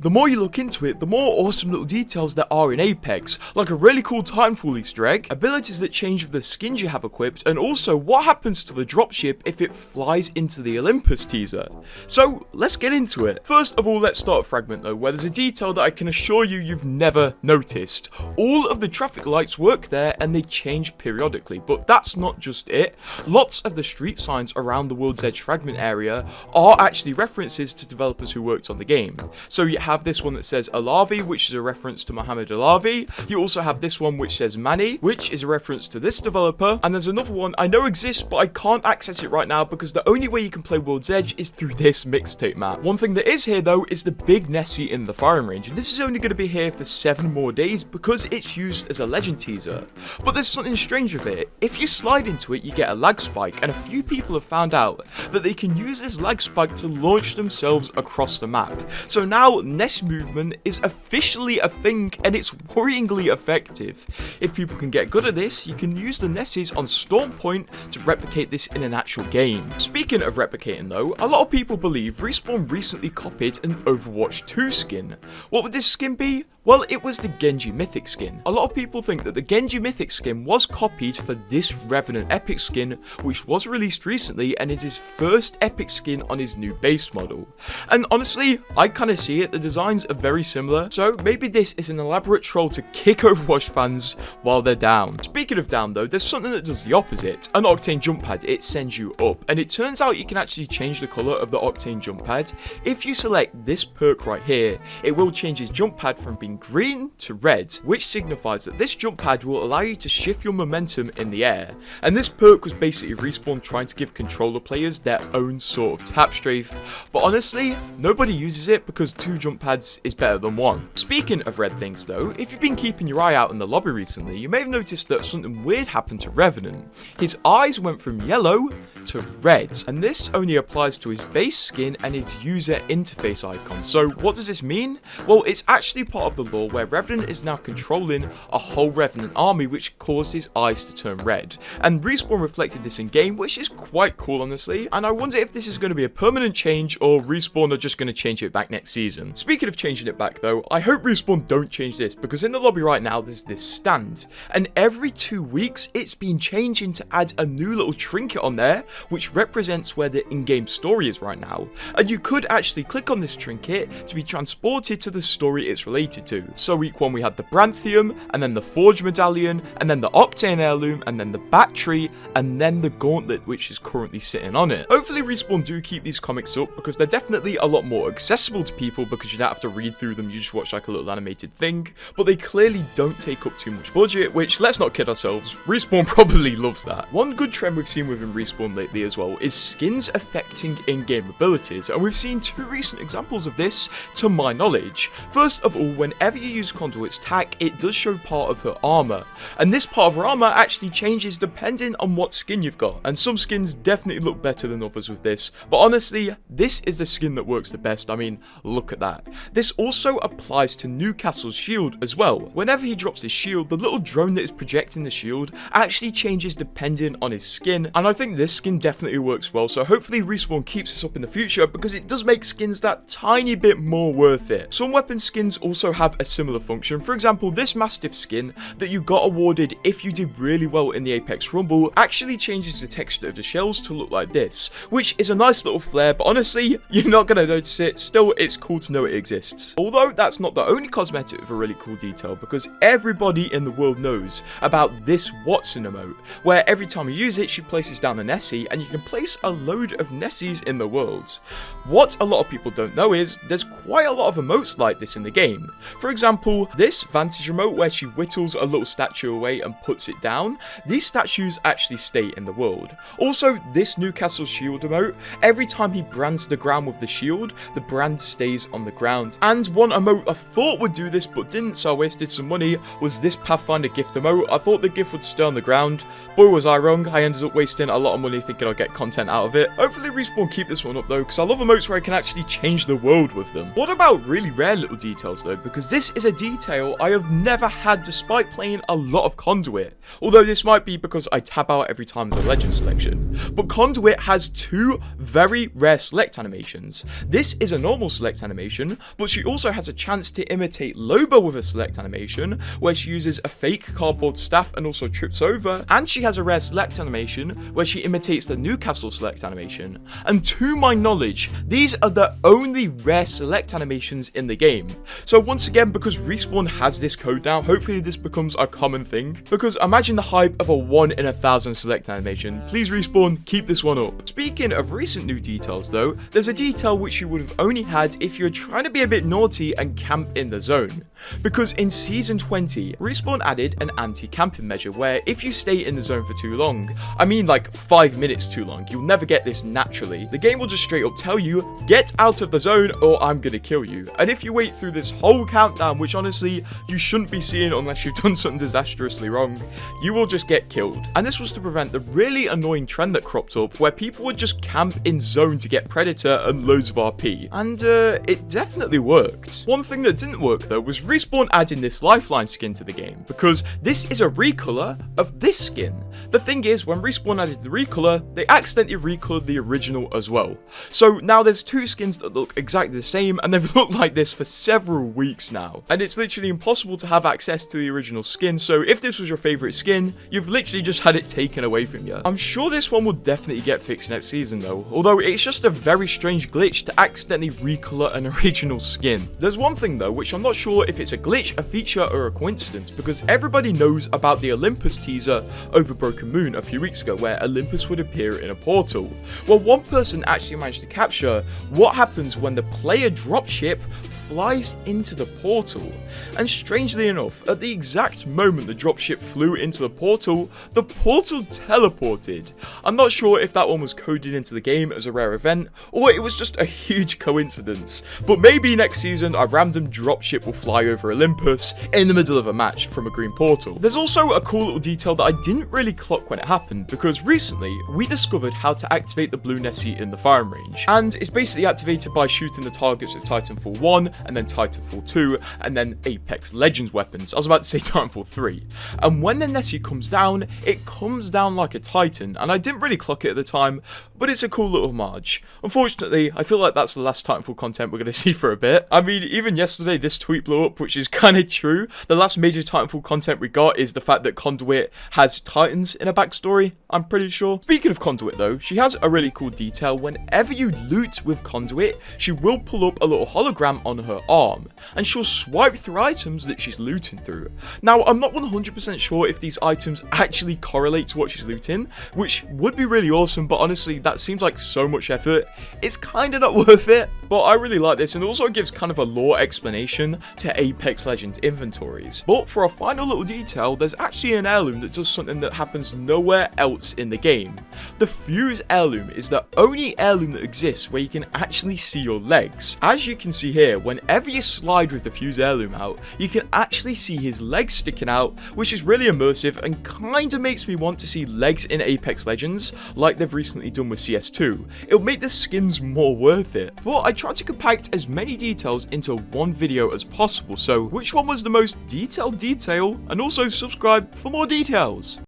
The more you look into it, the more awesome little details there are in Apex, like a really cool Titanfall Easter egg, abilities that change with the skins you have equipped, and also what happens to the dropship if it flies into the Olympus teaser. So let's get into it. First of all, let's start with Fragment though, where there's a detail that I can assure you you've never noticed. All of the traffic lights work there and they change periodically, but that's not just it. Lots of the street signs around the World's Edge Fragment area are actually references to developers who worked on the game. So you have this one that says Alavi, which is a reference to Mohammed Alavi. You also have this one which says Mani, which is a reference to this developer. And there's another one I know exists, but I can't access it right now because the only way you can play World's Edge is through this mixtape map. One thing that is here though is the big Nessie in the firing range. And this is only going to be here for 7 more days because it's used as a legend teaser. But there's something strange with it. If you slide into it, you get a lag spike, and a few people have found out that they can use this lag spike to launch themselves across the map. So now Nessie movement is officially a thing, and it's worryingly effective. If people can get good at this, you can use the Nessies on Storm Point to replicate this in an actual game. Speaking of replicating though, a lot of people believe Respawn recently copied an Overwatch 2 skin. What would this skin be? Well, it was the Genji Mythic skin. A lot of people think that the Genji Mythic skin was copied for this Revenant Epic skin, which was released recently and is his first Epic skin on his new base model. And honestly, I kind of see it, the designs are very similar, so maybe this is an elaborate troll to kick Overwatch fans while they're down. Speaking of down though, there's something that does the opposite. An Octane Jump Pad, it sends you up, and it turns out you can actually change the colour of the Octane Jump Pad. If you select this perk right here, it will change his jump pad from being green to red, which signifies that this jump pad will allow you to shift your momentum in the air. And this perk was basically Respawn trying to give controller players their own sort of tap strafe, but honestly, nobody uses it because 2 jump pads is better than 1. Speaking of red things though, if you've been keeping your eye out in the lobby recently, you may have noticed that something weird happened to Revenant. His eyes went from yellow to red, and this only applies to his base skin and his user interface icon. So what does this mean? Well, it's actually part of the lore where Revenant is now controlling a whole Revenant army, which caused his eyes to turn red. And Respawn reflected this in game, which is quite cool honestly, and I wonder if this is going to be a permanent change or Respawn are just going to change it back next season. Speaking of changing it back though, I hope Respawn don't change this, because in the lobby right now there's this stand, and every 2 weeks it's been changing to add a new little trinket on there, which represents where the in-game story is right now. And you could actually click on this trinket to be transported to the story it's related to. So week 1 we had the Branthium, and then the Forge Medallion, and then the Octane Heirloom, and then the Battery, and then the Gauntlet, which is currently sitting on it. Hopefully Respawn do keep these comics up, because they're definitely a lot more accessible to people because you don't have to read through them, you just watch like a little animated thing, but they clearly don't take up too much budget, which, let's not kid ourselves, Respawn probably loves that. One good trend we've seen within Respawn lately as well is skins affecting in-game abilities, and we've seen 2 recent examples of this to my knowledge. First of all, whenever you use Conduit's tack, it does show part of her armor, and this part of her armor actually changes depending on what skin you've got, and some skins definitely look better than others with this, but honestly, this is the skin that works the best. I mean, look at that. This also applies to Newcastle's shield as well. Whenever he drops his shield, the little drone that is projecting the shield actually changes depending on his skin, and I think this skin definitely works well, so hopefully Respawn keeps this up in the future because it does make skins that tiny bit more worth it. Some weapon skins also have a similar function. For example, this Mastiff skin that you got awarded if you did really well in the Apex Rumble actually changes the texture of the shells to look like this, which is a nice little flare, but honestly, you're not going to notice it. Still, it's cool to know it exists. Although that's not the only cosmetic with a really cool detail, because everybody in the world knows about this Watson emote, where every time you use it, she places down a Nessie, and you can place a load of Nessies in the world. What a lot of people don't know is there's quite a lot of emotes like this in the game. For example, this Vantage emote where she whittles a little statue away and puts it down, these statues actually stay in the world. Also, this Newcastle shield emote, every time he brands the ground with the shield, the brand stays on the ground. And one emote I thought would do this but didn't, so I wasted some money, was this Pathfinder gift emote. I thought the gift would stay on the ground. Boy was I wrong, I ended up wasting a lot of money thinking I'd get content out of it. Hopefully Respawn keep this one up though, because I love emotes where I can actually change the world with them. What about really rare little details though, because this is a detail I have never had despite playing a lot of Conduit. Although this might be because I tab out every time there's a legend selection. But Conduit has 2 very rare select animations. This is a normal select animation, animation, but she also has a chance to imitate Loba with a select animation, where she uses a fake cardboard staff and also trips over, and she has a rare select animation, where she imitates the Newcastle select animation. And to my knowledge, these are the only rare select animations in the game. So once again, because Respawn has this code now, hopefully this becomes a common thing, because imagine the hype of a 1 in 1,000 select animation. Please Respawn, keep this one up. Speaking of recent new details though, there's a detail which you would have only had if you're trying to be a bit naughty and camp in the zone. Because in Season 20, Respawn added an anti-camping measure where if you stay in the zone for too long, I mean like 5 minutes too long, you'll never get this naturally. The game will just straight up tell you, get out of the zone or I'm gonna kill you. And if you wait through this whole countdown, which honestly you shouldn't be seeing unless you've done something disastrously wrong, you will just get killed. And this was to prevent the really annoying trend that cropped up where people would just camp in zone to get Predator and loads of RP. And it definitely worked. One thing that didn't work though was Respawn adding this Lifeline skin to the game, because this is a recolor of this skin. The thing is, when Respawn added the recolor, they accidentally recolored the original as well. So now there's two skins that look exactly the same, and they've looked like this for several weeks now. And it's literally impossible to have access to the original skin, so if this was your favorite skin, you've literally just had it taken away from you. I'm sure this one will definitely get fixed next season though, although it's just a very strange glitch to accidentally recolor an original skin. There's one thing though, which I'm not sure if it's a glitch, a feature, or a coincidence, because everybody knows about the Olympus teaser over Broken Moon a few weeks ago, where Olympus would appear in a portal. Well, one person actually managed to capture what happens when the player dropship flies into the portal. And strangely enough, at the exact moment the dropship flew into the portal teleported. I'm not sure if that one was coded into the game as a rare event, or it was just a huge coincidence. But maybe next season a random dropship will fly over Olympus in the middle of a match from a green portal. There's also a cool little detail that I didn't really clock when it happened, because recently we discovered how to activate the blue Nessie in the firing range. And it's basically activated by shooting the targets with Titanfall 1, and then Titanfall 2, and then Apex Legends weapons. I was about to say Titanfall 3. And when the Nessie comes down, it comes down like a Titan, and I didn't really clock it at the time, but it's a cool little homage. Unfortunately, I feel like that's the last Titanfall content we're going to see for a bit. I mean, even yesterday this tweet blew up, which is kind of true. The last major Titanfall content we got is the fact that Conduit has Titans in a backstory, I'm pretty sure. Speaking of Conduit though, she has a really cool detail. Whenever you loot with Conduit, she will pull up a little hologram on her arm, and she'll swipe through items that she's looting through. Now, I'm not 100% sure if these items actually correlate to what she's looting, which would be really awesome, but honestly, that seems like so much effort. It's kind of not worth it, but I really like this, and also gives kind of a lore explanation to Apex Legends inventories. But for a final little detail, there's actually an heirloom that does something that happens nowhere else in the game. The Fuse heirloom is the only heirloom that exists where you can actually see your legs. As you can see here, whenever you slide with the Fuse heirloom out, you can actually see his legs sticking out, which is really immersive and kind of makes me want to see legs in Apex Legends, like they've recently done with CS2. It'll make the skins more worth it. But I tried to compact as many details into one video as possible, so which one was the most detailed detail? And also subscribe for more details.